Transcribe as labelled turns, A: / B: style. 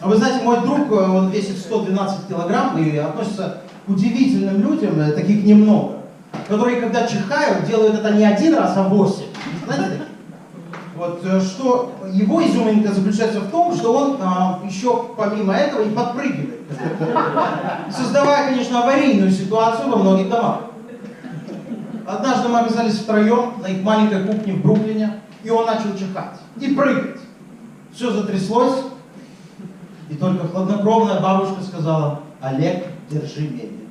A: А вы знаете, мой друг, он весит 112 килограмм и относится к удивительным людям, таких немного, которые, когда чихают, делают это не один раз, а 8. Знаете такие? Вот, что его изюминка заключается в том, что он еще помимо этого и подпрыгивает, создавая, конечно, аварийную ситуацию во многих домах. Однажды мы оказались втроем на их маленькой кухне в Бруклине, и он начал чихать и прыгать. Все затряслось, и только хладнокровная бабушка сказала: «Олег, держи мебель».